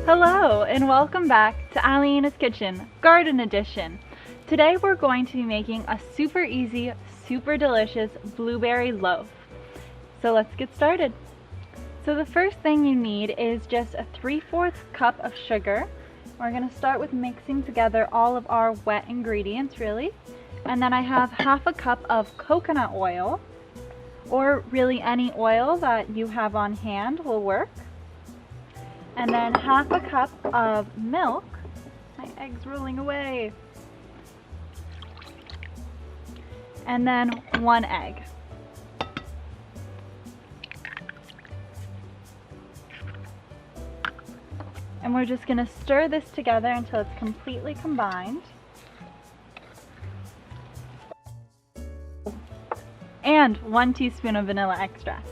Hello and welcome back to Alyena's Kitchen, Garden Edition. Today we're going to be making a super easy, super delicious blueberry loaf. So let's get started. So the first thing you need is just a 3/4 cup of sugar. We're going to start with mixing together all of our wet ingredients really. And then I have 1/2 cup of coconut oil, or really any oil that you have on hand will work. And then 1/2 cup of milk. My egg's rolling away. And then 1 egg. And we're just going to stir this together until it's completely combined. And 1 teaspoon of vanilla extract.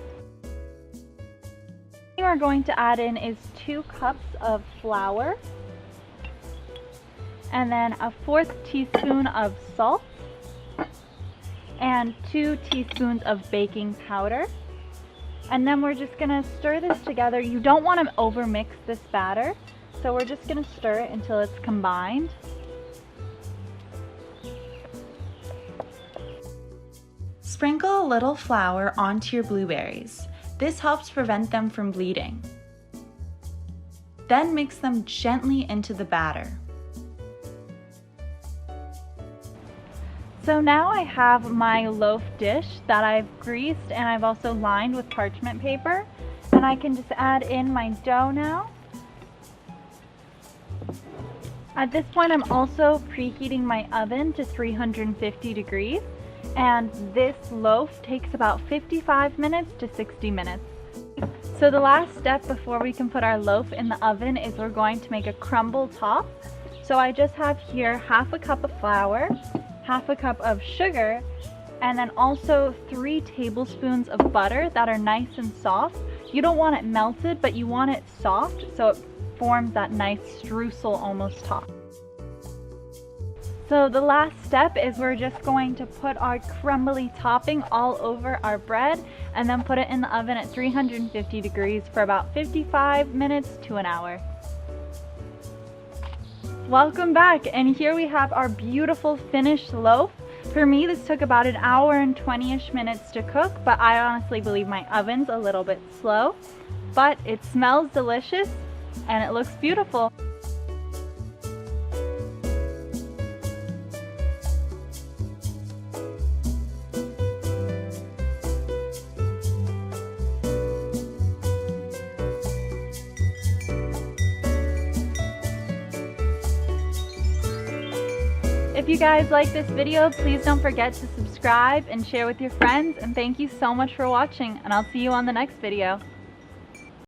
What we're going to add in is 2 cups of flour, and then a 1/4 teaspoon of salt, and 2 teaspoons of baking powder. And then we're just gonna stir this together. You don't want to overmix this batter, so we're just gonna stir it until it's combined. Sprinkle a little flour onto your blueberries. This helps prevent them from bleeding. Then mix them gently into the batter. So now I have my loaf dish that I've greased and I've also lined with parchment paper. And I can just add in my dough now. At this point I'm also preheating my oven to 350 degrees. And this loaf takes about 55 minutes to 60 minutes. So the last step before we can put our loaf in the oven is we're going to make a crumble top. So I just have here 1/2 cup of flour, 1/2 cup of sugar, and then also 3 tablespoons of butter that are nice and soft. You don't want it melted, but you want it soft so it forms that nice streusel almost top. So the last step is we're just going to put our crumbly topping all over our bread and then put it in the oven at 350 degrees for about 55 minutes to an hour. Welcome back, and here we have our beautiful finished loaf. For me this took about 1 hour and 20-ish minutes to cook, but I honestly believe my oven's a little bit slow. But it smells delicious and it looks beautiful. If you guys like this video, please don't forget to subscribe and share with your friends, and thank you so much for watching, and I'll see you on the next video.